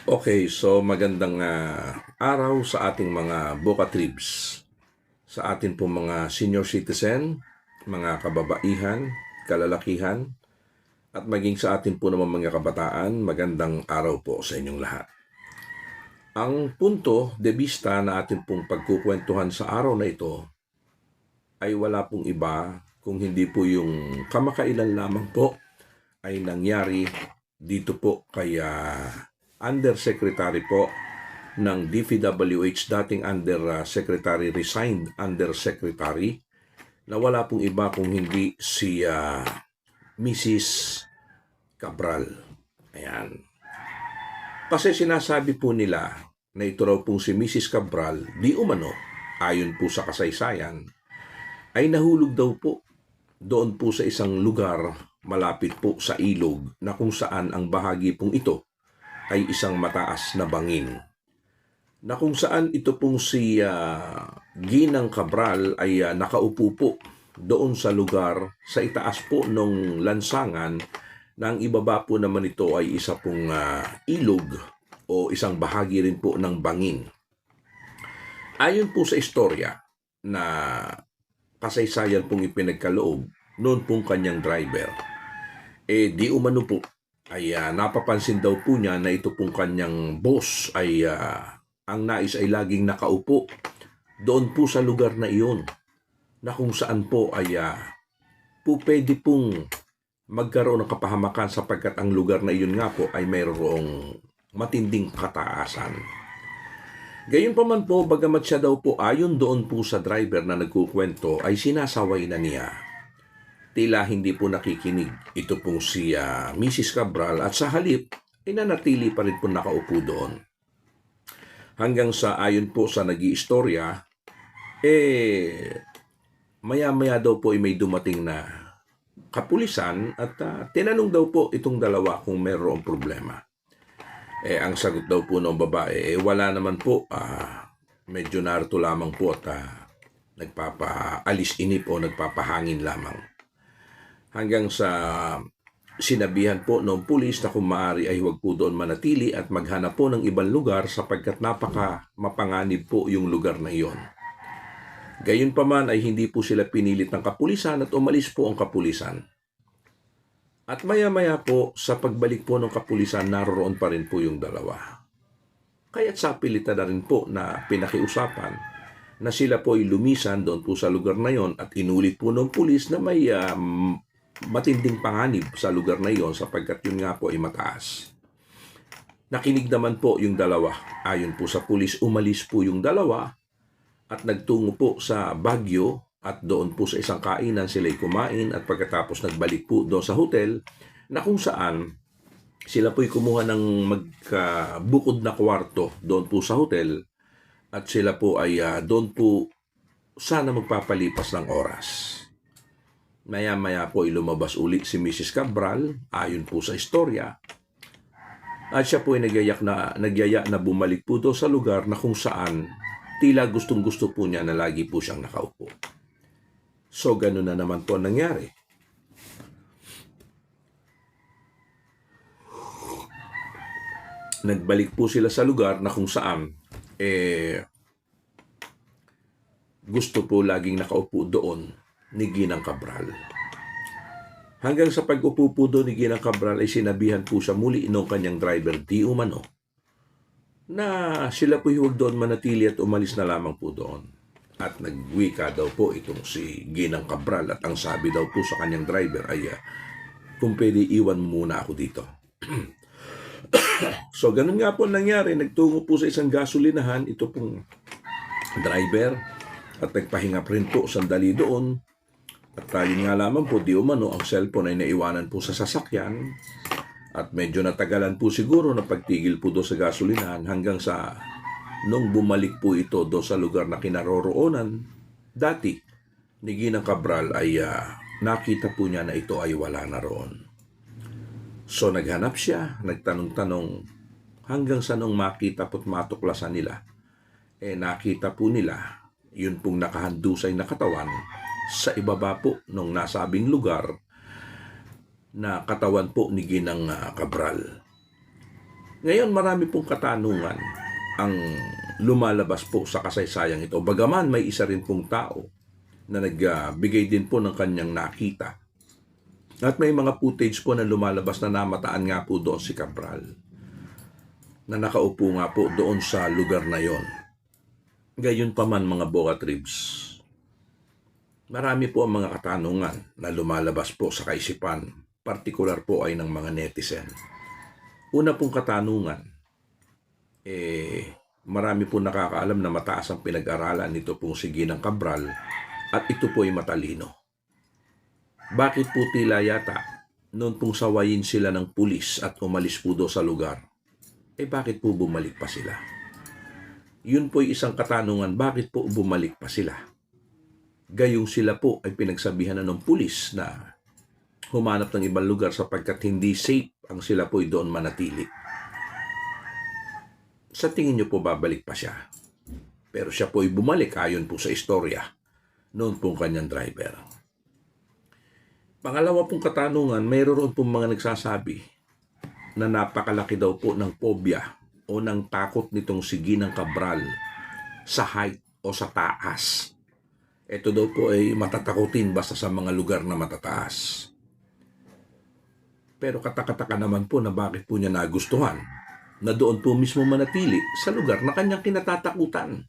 Okay, so magandang araw sa ating mga Boca Tribs, sa atin po mga senior citizen, mga kababaihan, kalalakihan, at maging sa atin po naman mga kabataan, magandang araw po sa inyong lahat. Ang punto de vista na atin pong pagkukwentuhan sa araw na ito ay wala pong iba kung hindi po yung kamakailan lamang po ay nangyari dito po kay Undersecretary po ng DPWH, dating Undersecretary, resigned Undersecretary, na wala pong iba kung hindi si Mrs. Cabral. Ayan. Kasi sinasabi po nila na ito raw pong si Mrs. Cabral, di umano, ayon po sa kasaysayan, ay nahulog daw po doon po sa isang lugar malapit po sa ilog na kung saan ang bahagi pong ito ay isang mataas na bangin. Na kung saan ito pong si Ginang Cabral ay nakaupo po doon sa lugar sa itaas po ng lansangan na ang ibaba po naman ito ay isa pong ilog o isang bahagi rin po ng bangin. Ayon po sa istorya na kasaysayan pong ipinagkaloob noon pong kanyang driver, di umano po ay napapansin daw po niya na ito pong kanyang boss ay ang nais ay laging nakaupo doon po sa lugar na iyon, na kung saan po ay po pwede pong magkaroon ng kapahamakan sapagkat ang lugar na iyon nga po ay mayroong matinding kataasan. Gayunpaman po, bagamat siya daw po ayon doon po sa driver na nagkukwento ay sinasaway na niya, tila hindi po nakikinig ito pong si Mrs. Cabral, at sa halip ay nanatili pa rin po nakaupo doon. Hanggang sa ayon po sa nag-iistorya, maya-maya daw po ay may dumating na kapulisan at tinanong daw po itong dalawa kung mayroong problema. Ang sagot daw po ng babae, wala naman po, medyo narito lamang po at nagpapaalis inip o nagpapahangin lamang. Hanggang sa sinabihan po ng pulis na kung maaari ay huwag po doon manatili at maghanap po ng ibang lugar sapagkat napaka mapanganib po yung lugar na iyon. Gayunpaman ay hindi po sila pinilit ng kapulisan at umalis po ang kapulisan. At maya-maya po sa pagbalik po ng kapulisan, naroon pa rin po yung dalawa. Kaya't sapilitan na rin po na pinakiusapan na sila po ay lumisan doon po sa lugar na yon at inulit po ng pulis na may matinding panganib sa lugar na iyon sapagkat yun nga po ay mataas. Nakinig naman po yung dalawa. Ayon po sa pulis, umalis po yung dalawa at nagtungo po sa Baguio at doon po sa isang kainan sila'y kumain at pagkatapos nagbalik po doon sa hotel na kung saan sila po'y kumuha ng magkabukod na kwarto doon po sa hotel at sila po ay doon po sana magpapalipas ng oras. Maya-maya po ay lumabas ulit si Mrs. Cabral ayon po sa istorya at siya po ay nagyaya na bumalik po doon sa lugar na kung saan tila gustong-gusto po niya na lagi po siyang nakaupo. So ganun na naman po nangyari. Nagbalik po sila sa lugar na kung saan gusto po laging nakaupo doon ni Ginang Cabral. Hanggang sa pag-upo po doon ni Ginang Cabral ay sinabihan po siya muli ng kanyang driver, di umano, na sila po huwag doon manatili at umalis na lamang po doon. At nagwika daw po itong si Ginang Cabral at ang sabi daw po sa kanyang driver ay kung pwede iwan muna ako dito. So ganun nga po nangyari, nagtungo po sa isang gasolinahan ito pong driver at nagpahinga rin po sandali doon. At yun nga lamang po, di umano, ang cellphone ay naiwanan po sa sasakyan at medyo natagalan po siguro na pagtigil po doon sa gasolinahan hanggang sa nung bumalik po ito doon sa lugar na kinaroroonan dati ni Ginang Cabral ay nakita po niya na ito ay wala na roon. So naghanap siya, nagtanong-tanong hanggang sa nung makita po't matuklasan nila, nakita po nila yun pong nakahandusay na katawan sa ibaba po nung nasabing lugar na katawan po ni Ginang Cabral. Ngayon, marami pong katanungan ang lumalabas po sa kasaysayang ito. Bagaman may isa rin pong tao na nagbigay din po ng kanyang nakita. At may mga footage po na lumalabas na namataan nga po doon si Cabral, na nakaupo nga po doon sa lugar na yon. Gayon pa man mga Boga Tribs, marami po ang mga katanungan na lumalabas po sa kaisipan, partikular po ay ng mga netizen. Una pong katanungan, marami po nakakaalam na mataas ang pinag-aralan nito pong si Ginang Cabral at ito po ay matalino. Bakit po tila yata noon pong sawayin sila ng pulis at umalis po do sa lugar, bakit po bumalik pa sila? Yun po ay isang katanungan, bakit po bumalik pa sila? Gayong sila po ay pinagsabihan na ng pulis na humanap ng ibang lugar sapagkat hindi safe ang sila po ay doon manatili. Sa tingin nyo po babalik pa siya? Pero siya po ay bumalik ayon po sa istorya noon pong kanyang driver. Pangalawa pong katanungan, mayroon pong mga nagsasabi na napakalaki daw po ng phobia o ng takot nitong si Ginang Cabral sa height o sa taas. Ito daw po ay matatakutin basta sa mga lugar na matataas. Pero katakataka naman po na bakit po niya nagustuhan na doon po mismo manatili sa lugar na kanyang kinatatakutan.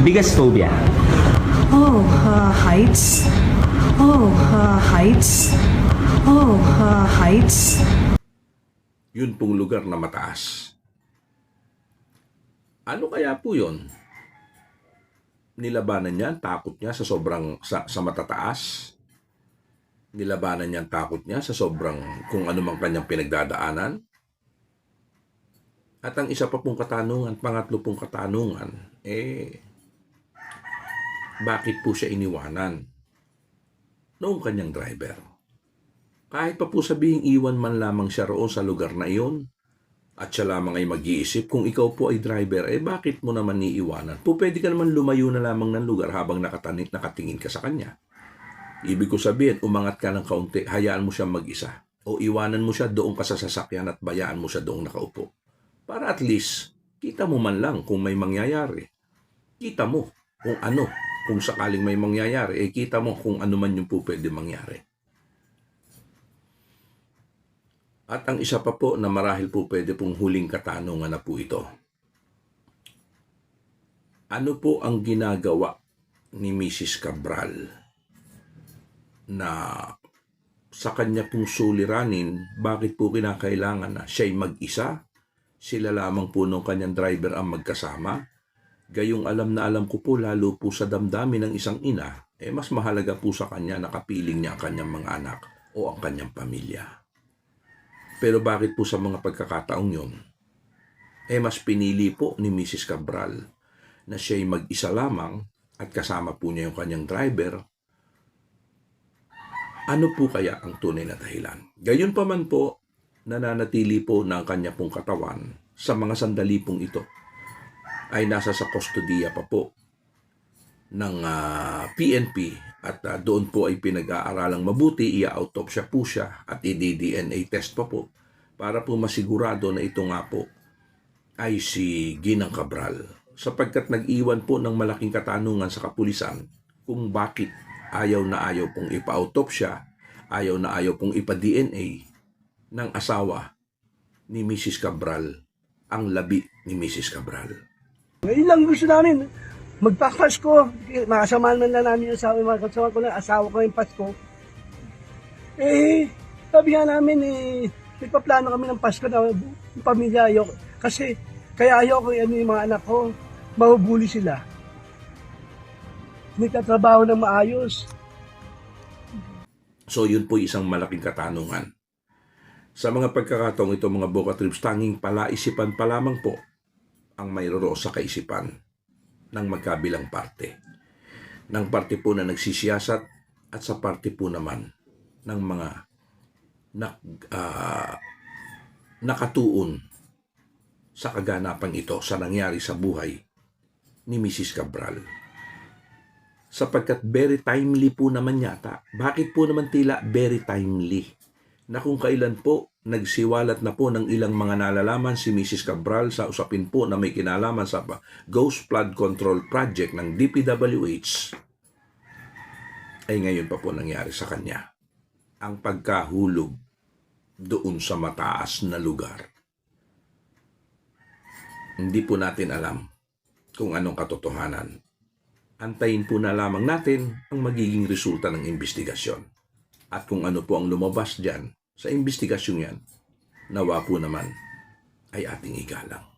Biggest phobia? Heights. Heights. Heights. Yun pong lugar na mataas. Ano kaya po yun? Nilabanan niya ang takot niya sa sobrang sa matataas? Nilabanan niya ang takot niya sa sobrang kung ano mang kanyang pinagdadaanan? At ang isa pa pong katanungan, pangatlo pong katanungan, bakit po siya iniwanan noong kanyang driver? Kahit pa po sabihing iwan man lamang siya roon sa lugar na iyon, at siya lamang ay mag-iisip, kung ikaw po ay driver, bakit mo naman iiwanan? Po pwede ka naman lumayo na lamang ng lugar habang nakatingin ka sa kanya. Ibig ko sabihin, umangat ka ng kaunti, hayaan mo siya mag-isa. O iwanan mo siya doon ka sa sasakyan at bayaan mo siya doon nakaupo. Para at least, kita mo man lang kung may mangyayari. Kita mo kung ano, kung sakaling may mangyayari, kita mo kung ano man yung po pwede mangyari. At ang isa pa po na marahil po pwede pong huling katanungan na po ito. Ano po ang ginagawa ni Mrs. Cabral na sa kanya pong suliranin, bakit po kinakailangan na siya'y mag-isa? Sila lamang po nung kanyang driver ang magkasama? Gayong alam na alam ko po, lalo po sa damdamin ng isang ina, mas mahalaga po sa kanya na kapiling niya ang kanyang mga anak o ang kanyang pamilya. Pero bakit po sa mga pagkakataong yun, mas pinili po ni Mrs. Cabral na siya'y mag-isa lamang at kasama po niya yung kanyang driver? Ano po kaya ang tunay na dahilan? Gayon pa man po, nananatili po na ang kanya pong katawan sa mga sandali pong ito ay nasa sa kustodiya pa po ng PNP at doon po ay pinag-aaralang mabuti, i-autopsya po siya at i-DNA test pa po para po masigurado na ito nga po ay si Ginang Cabral, sapagkat nag-iwan po ng malaking katanungan sa kapulisan kung bakit ayaw na ayaw pong ipa-autopsya, ayaw na ayaw pong ipa-DNA ng asawa ni Mrs. Cabral, ang labi ni Mrs. Cabral. Ngayon lang gusto namin, magpapasko, makasamahan man lang namin yung asawa, mga kasama ko na, asawa ko yung Pasko. Sabi nga namin, nagpaplano kami ng Pasko na yung pamilya, kasi kaya ayaw ko yung mga anak ko, mahubuli sila. Nagtatrabaho ng maayos. So yun po isang malaking katanungan. Sa mga pagkakataong ito mga Boga Tribs, tanging palaisipan pa lamang po ang mayroon sa kaisipan ng magkabilang parte. Ng parte po na nagsisiyasat at sa parte po naman ng mga nakatuon sa kaganapan ito sa nangyari sa buhay ni Mrs. Cabral. Sapagkat very timely po naman yata. Bakit po naman tila very timely? na kung kailan po nagsiwalat na po ng ilang mga nalalaman si Mrs. Cabral sa usapin po na may kinalaman sa Ghost Flood Control Project ng DPWH, ay ngayon pa po nangyari sa kanya ang pagkahulog doon sa mataas na lugar. Hindi po natin alam kung anong katotohanan. Antayin po na lamang natin ang magiging resulta ng investigasyon. At kung ano po ang lumabas dyan sa investigasyon yan, nawa po naman ay ating igalang.